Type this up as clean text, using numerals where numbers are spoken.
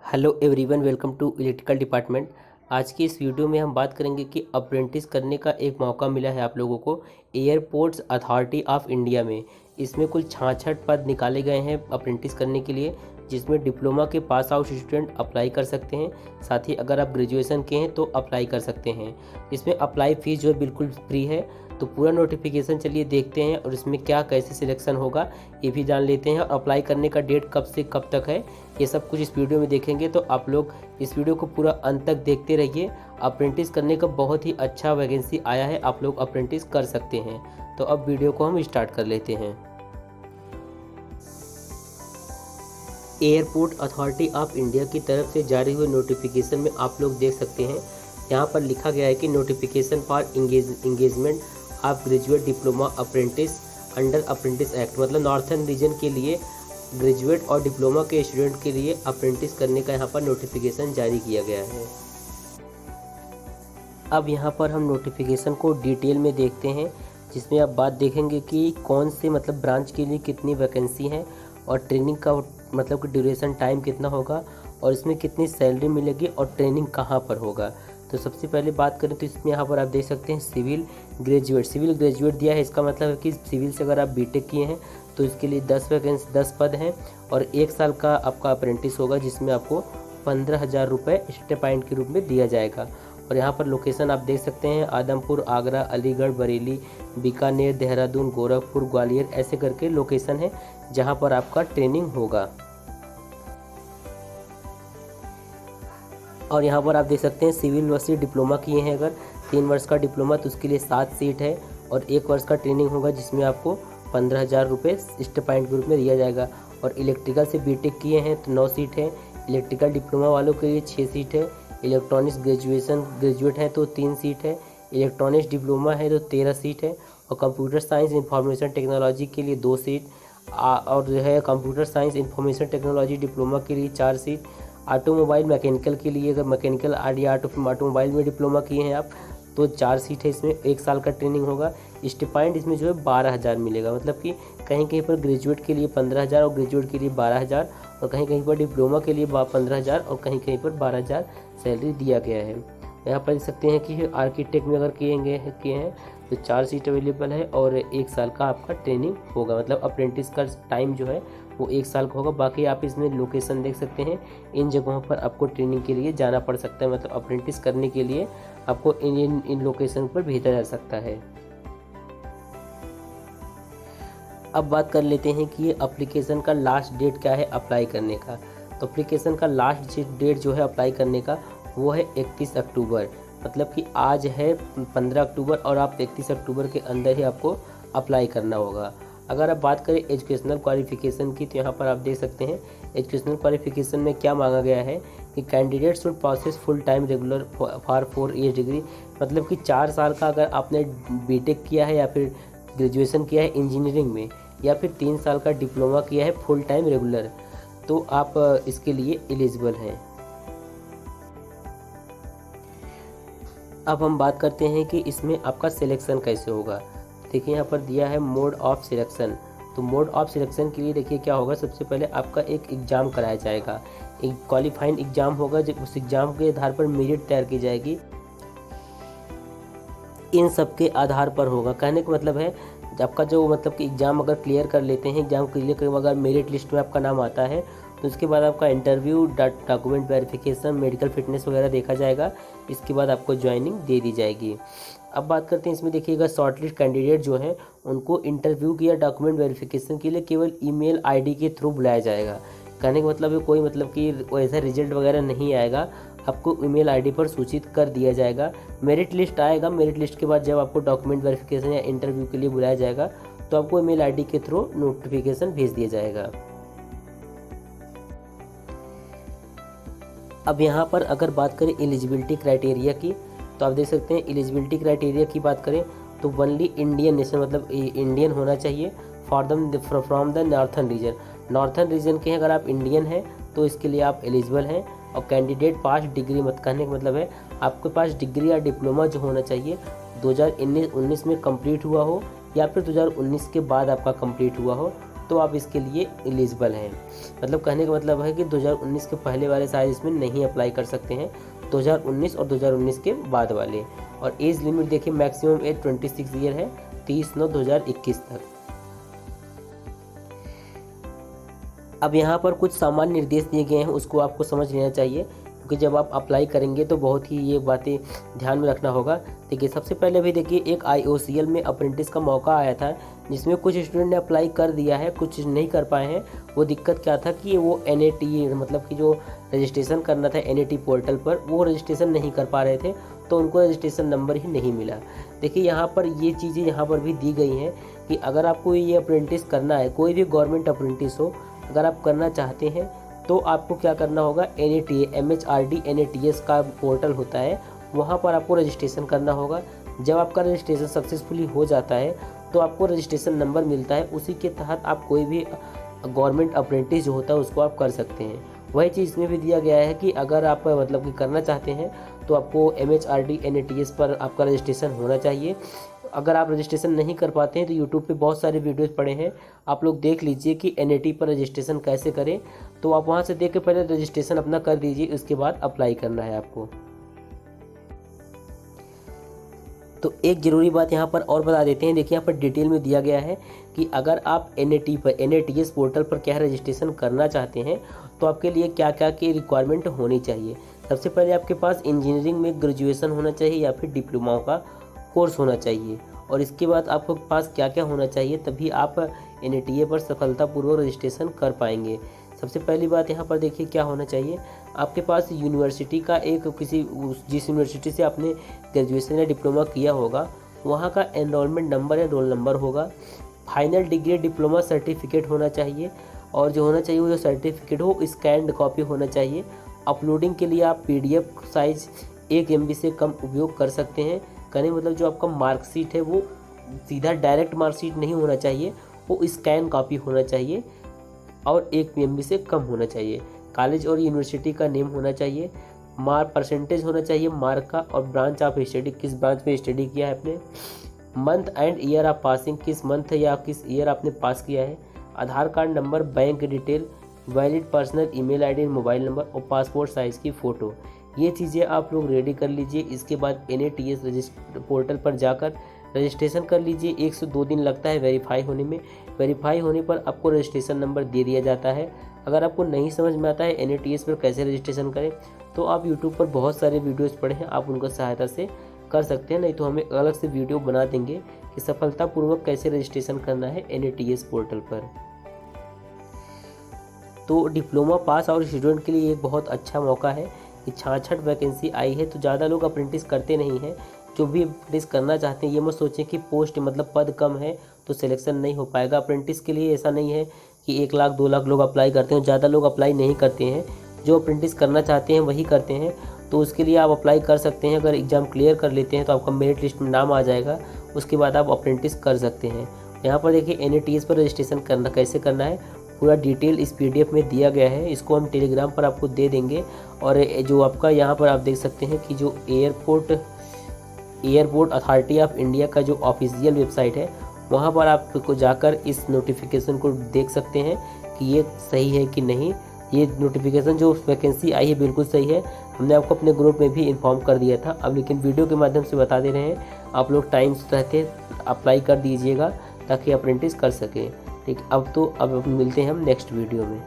Hello everyone, welcome to electrical department. आज की इस वीडियो में हम बात करेंगे कि अप्रेंटिस करने का एक मौका मिला है आप लोगों को एयरपोर्ट्स अथॉरिटी ऑफ इंडिया में। इसमें कुल 66 पद निकाले गए हैं अप्रेंटिस करने के लिए, जिसमें डिप्लोमा के पास आउट स्टूडेंट अप्लाई कर सकते हैं। साथ ही अगर आप ग्रेजुएशन के हैं तो अप्लाई कर सकते हैं। इसमें अप्लाई फ़ीस जो है बिल्कुल फ्री है। तो पूरा नोटिफिकेशन चलिए देखते हैं और इसमें क्या कैसे सिलेक्शन होगा ये भी जान लेते हैं। और अप्लाई करने का डेट कब से कब तक है ये सब कुछ इस वीडियो में देखेंगे। तो आप लोग इस वीडियो को पूरा अंत तक देखते रहिए। अप्रेंटिस करने का बहुत ही अच्छा वैकेंसी आया है, आप लोग अप्रेंटिस कर सकते हैं। तो अब वीडियो को हम स्टार्ट कर लेते हैं। एयरपोर्ट अथॉरिटी ऑफ इंडिया की तरफ से जारी हुए नोटिफिकेशन में आप लोग देख सकते हैं, यहाँ पर लिखा गया है कि notification for engagement of graduate diploma apprentice under apprentice act, मतलब नॉर्थन रीजन के लिए ग्रेजुएट और डिप्लोमा के स्टूडेंट के लिए अप्रेंटिस करने का यहाँ पर नोटिफिकेशन जारी किया गया है। अब यहाँ पर हम नोटिफिकेशन को डिटेल में देखते हैं, जिसमें आप बात देखेंगे कि कौन से मतलब ब्रांच के लिए कितनी वैकेंसी है और ट्रेनिंग का मतलब कि ड्यूरेशन टाइम कितना होगा और इसमें कितनी सैलरी मिलेगी और ट्रेनिंग कहाँ पर होगा। तो सबसे पहले बात करें तो इसमें यहाँ पर आप देख सकते हैं सिविल ग्रेजुएट दिया है। इसका मतलब है कि सिविल से अगर आप बीटेक किए हैं तो इसके लिए 10 पद हैं और 1 साल का आपका अप्रेंटिस होगा, जिसमें आपको 15,000 रुपये स्टिपेंड के रूप में दिया जाएगा। और यहाँ पर लोकेशन आप देख सकते हैं, आदमपुर, आगरा, अलीगढ़, बरेली, बीकानेर, देहरादून, गोरखपुर, ग्वालियर, ऐसे करके लोकेशन है जहाँ पर आपका ट्रेनिंग होगा। और यहाँ पर आप देख सकते हैं सिविल यूनिवर्सिटी डिप्लोमा किए हैं अगर 3 वर्ष का डिप्लोमा तो उसके लिए 7 सीट है और 1 वर्ष का ट्रेनिंग होगा, जिसमें आपको 15,000 रुपये स्टिपेंड के रूप में दिया जाएगा। और इलेक्ट्रिकल से बीटेक किए हैं तो 9 सीट है, इलेक्ट्रिकल डिप्लोमा वालों के लिए 6 सीट है, इलेक्ट्रॉनिक्स ग्रेजुएट है तो 3 सीट है, इलेक्ट्रॉनिक्स डिप्लोमा है तो 13 सीट है, और कंप्यूटर साइंस इंफॉर्मेशन टेक्नोलॉजी के लिए 2 सीट, और जो है computer science information technology diploma के लिए 4 सीट, ऑटोमोबाइल मैकेनिकल के लिए अगर मैकेनिकल ऑटोमोबाइल में डिप्लोमा किए हैं आप तो 4 सीट है। इसमें 1 साल का ट्रेनिंग होगा। स्टिपेंड इसमें जो है 12,000 मिलेगा, मतलब कि कहीं कहीं पर ग्रेजुएट के लिए 15,000 और ग्रेजुएट के लिए 12,000 और कहीं कहीं पर डिप्लोमा के लिए 15,000 और कहीं कहीं पर 12,000 सैलरी दिया गया है। यहाँ पर देख सकते हैं कि आर्किटेक्ट में अगर किए हैं तो 4 सीट अवेलेबल है और 1 साल का आपका ट्रेनिंग होगा, मतलब अप्रेंटिस का टाइम जो है वो 1 साल का होगा। बाकी आप इसमें लोकेशन देख सकते हैं, इन जगहों पर आपको ट्रेनिंग के लिए जाना पड़ सकता है, मतलब अप्रेंटिस करने के लिए आपको इन लोकेशन पर भेजा जा सकता है। अब बात कर लेते हैं कि ये एप्लीकेशन का लास्ट डेट क्या है अप्लाई करने का। तो एप्लीकेशन का लास्ट डेट जो है अप्लाई करने का वो है 31 अक्टूबर, मतलब कि आज है 15 अक्टूबर और आप 31 अक्टूबर के अंदर ही आपको अप्लाई करना होगा। अगर आप बात करें एजुकेशनल क्वालिफिकेशन की तो यहाँ पर आप देख सकते हैं एजुकेशनल क्वालिफिकेशन में क्या मांगा गया है कि candidate should process full time regular for 4 year degree, मतलब कि 4 साल का अगर आपने बीटेक किया है या फिर ग्रेजुएशन किया है इंजीनियरिंग में या फिर 3 साल का डिप्लोमा किया है फुल टाइम रेगुलर, तो आप इसके लिए एलिजिबल हैं। अब हम बात करते हैं कि इसमें आपका सिलेक्शन कैसे होगा। देखिए यहाँ पर दिया है मोड ऑफ सिलेक्शन। तो मोड ऑफ सिलेक्शन के लिए देखिए क्या होगा, सबसे पहले आपका एक एग्ज़ाम कराया जाएगा, एक क्वालिफाइंग एग्ज़ाम होगा, जब उस एग्ज़ाम के आधार पर मेरिट तैयार की जाएगी। इन सब के आधार पर होगा, कहने का मतलब है आपका जो मतलब कि एग्ज़ाम अगर क्लियर कर लेते हैं, एग्ज़ाम क्लियर कर अगर मेरिट लिस्ट में आपका नाम आता है तो उसके बाद आपका interview, document verification, medical fitness वगैरह देखा जाएगा। इसके बाद आपको ज्वाइनिंग दे दी जाएगी। अब बात करते हैं इसमें देखिएगा शॉर्टलिस्ट कैंडिडेट जो हैं उनको इंटरव्यू की या डॉक्यूमेंट वेरिफिकेशन के लिए केवल ईमेल आईडी के थ्रू बुलाया जाएगा। कहने का मतलब है कोई मतलब कि वैसा रिजल्ट वगैरह नहीं आएगा, आपको ईमेल आईडी पर सूचित कर दिया जाएगा। मेरिट लिस्ट आएगा, मेरिट लिस्ट के बाद जब आपको डॉक्यूमेंट वेरिफिकेशन या इंटरव्यू के लिए बुलाया जाएगा तो आपको ईमेल आईडी के थ्रू नोटिफिकेशन भेज दिया जाएगा। अब यहाँ पर अगर बात करें एलिजिबिलिटी क्राइटेरिया की तो आप देख सकते हैं एलिजिबिलिटी क्राइटेरिया की बात करें तो ओनली इंडियन नेशन, मतलब इंडियन होना चाहिए फ्रॉम द नॉर्थन रीजन के हैं। अगर आप इंडियन हैं तो इसके लिए आप एलिजिबल हैं। और कैंडिडेट पास डिग्री मत कहने का मतलब है आपके पास डिग्री या डिप्लोमा जो होना चाहिए 2019 में कंप्लीट हुआ हो या फिर 2019 के बाद आपका कंप्लीट हुआ हो तो आप इसके लिए एलिजिबल हैं। मतलब कहने का मतलब है कि 2019 के पहले वाले शायद इसमें नहीं अप्लाई कर सकते हैं, 2019 और 2019 के बाद वाले। और एज लिमिट देखिए मैक्सिमम एज 26 ईयर है, 30/9/2021 तक। अब यहाँ पर कुछ सामान्य निर्देश दिए गए हैं, उसको आपको समझ लेना चाहिए, क्योंकि जब आप अप्लाई करेंगे तो बहुत ही ये बातें ध्यान में रखना होगा। देखिए सबसे पहले भी देखिए एक IOCL में अप्रेंटिस का मौका आया था, जिसमें कुछ स्टूडेंट ने अप्लाई कर दिया है, कुछ नहीं कर पाए हैं। वो दिक्कत क्या था कि वो NAT मतलब कि जो रजिस्ट्रेशन करना था NAT पोर्टल पर, वो रजिस्ट्रेशन नहीं कर पा रहे थे, तो उनको रजिस्ट्रेशन नंबर ही नहीं मिला। देखिए यहाँ पर ये चीज़ें यहाँ पर भी दी गई हैं कि अगर आपको ये अप्रेंटिस करना है, कोई भी गवर्नमेंट अप्रेंटिस हो, अगर आप करना चाहते हैं तो आपको क्या करना होगा, NATA MHRD NATS का पोर्टल होता है, वहाँ पर आपको रजिस्ट्रेशन करना होगा। जब आपका रजिस्ट्रेशन सक्सेसफुली हो जाता है तो आपको रजिस्ट्रेशन नंबर मिलता है, उसी के तहत आप कोई भी गवर्नमेंट अप्रेंटिस जो होता है उसको आप कर सकते हैं। वही चीज़ इसमें भी दिया गया है कि अगर आप मतलब कि करना चाहते हैं तो आपको MHRD NATS पर आपका रजिस्ट्रेशन होना चाहिए। अगर आप रजिस्ट्रेशन नहीं कर पाते हैं तो यूट्यूब पे बहुत सारे वीडियोस पड़े हैं, आप लोग देख लीजिए कि NAT पर रजिस्ट्रेशन कैसे करें। तो आप वहां से देख के पहले रजिस्ट्रेशन अपना कर दीजिए, उसके बाद अप्लाई करना है आपको। तो एक ज़रूरी बात यहाँ पर और बता देते हैं, देखिए यहाँ पर डिटेल में दिया गया है कि अगर आप NAT पर NATS पोर्टल पर क्या रजिस्ट्रेशन करना चाहते हैं तो आपके लिए क्या क्या की रिक्वायरमेंट होनी चाहिए। सबसे पहले आपके पास इंजीनियरिंग में ग्रेजुएशन होना चाहिए या फिर डिप्लोमा का कोर्स होना चाहिए, और इसके बाद आपके पास क्या क्या होना चाहिए, तभी आप NATA पर सफलतापूर्वक रजिस्ट्रेशन कर पाएंगे। सबसे पहली बात यहाँ पर देखिए क्या होना चाहिए, आपके पास यूनिवर्सिटी का एक जिस यूनिवर्सिटी से आपने ग्रेजुएशन या डिप्लोमा किया होगा वहाँ का एनरोलमेंट नंबर या रोल नंबर होगा। फाइनल डिग्री डिप्लोमा सर्टिफिकेट होना चाहिए, और जो होना चाहिए वो जो सर्टिफिकेट हो स्कैन्ड कॉपी होना चाहिए। अपलोडिंग के लिए आप PDF साइज 1 MB से कम उपयोग कर सकते हैं। कहने मतलब जो आपका मार्कशीट है वो सीधा डायरेक्ट मार्कशीट नहीं होना चाहिए, वो स्कैन कॉपी होना चाहिए और 1 MB से कम होना चाहिए। कॉलेज और यूनिवर्सिटी का नेम होना चाहिए, मार्क परसेंटेज होना चाहिए मार्क का, और ब्रांच ऑफ स्टडी किस ब्रांच में स्टडी किया है आपने, month and year of passing किस मंथ या किस ईयर आपने पास किया है, Aadhaar card number, bank detail, valid personal email ID, mobile number और पासपोर्ट साइज़ की फ़ोटो। ये चीज़ें आप लोग रेडी कर लीजिए। इसके बाद NATS पोर्टल पर जाकर रजिस्ट्रेशन कर लीजिए। 1 से 2 दिन लगता है वेरीफाई होने में। वेरीफाई होने पर आपको रजिस्ट्रेशन नंबर दे दिया जाता है। अगर आपको नहीं समझ में आता है NATS पर कैसे रजिस्ट्रेशन करें तो आप यूट्यूब पर बहुत सारे वीडियोज़ पढ़े हैं, आप उनका सहायता से कर सकते हैं, नहीं तो हमें अलग से वीडियो बना देंगे कि सफलतापूर्वक कैसे रजिस्ट्रेशन करना है NATS पोर्टल पर। तो डिप्लोमा पास और स्टूडेंट के लिए एक बहुत अच्छा मौका है कि 66 वैकेंसी आई है, तो ज़्यादा लोग अप्रेंटिस करते नहीं हैं। जो भी अप्रेंटिस करना चाहते हैं ये मत सोचें कि पोस्ट मतलब पद कम है तो सिलेक्शन नहीं हो पाएगा। अप्रेंटिस के लिए ऐसा नहीं है कि 1 लाख 2 लाख लोग अप्लाई करते हैं, ज़्यादा लोग अप्लाई नहीं करते हैं। जो अप्रेंटिस करना चाहते हैं वही करते हैं, तो उसके लिए आप अप्लाई कर सकते हैं। अगर एग्ज़ाम क्लियर कर लेते हैं तो आपका मेरिट लिस्ट में नाम आ जाएगा, उसके बाद आप अप्रेंटिस कर सकते हैं। यहाँ पर देखिए NATS पर रजिस्ट्रेशन करना कैसे करना है पूरा डिटेल इस PDF में दिया गया है, इसको हम टेलीग्राम पर आपको दे देंगे। और जो आपका यहाँ पर आप देख सकते हैं कि जो एयरपोर्ट अथॉरिटी ऑफ इंडिया का जो ऑफिशियल वेबसाइट है वहाँ पर आपको जाकर इस नोटिफिकेशन को देख सकते हैं कि ये सही है कि नहीं। ये नोटिफिकेशन जो वैकेंसी आई है बिल्कुल सही है, हमने आपको अपने ग्रुप में भी इन्फॉर्म कर दिया था। अब लेकिन वीडियो के माध्यम से बता दे रहे हैं, आप लोग टाइम से रहते अप्लाई कर दीजिएगा ताकि अप्रेंटिस कर सकें। ठीक, अब मिलते हैं हम नेक्स्ट वीडियो में।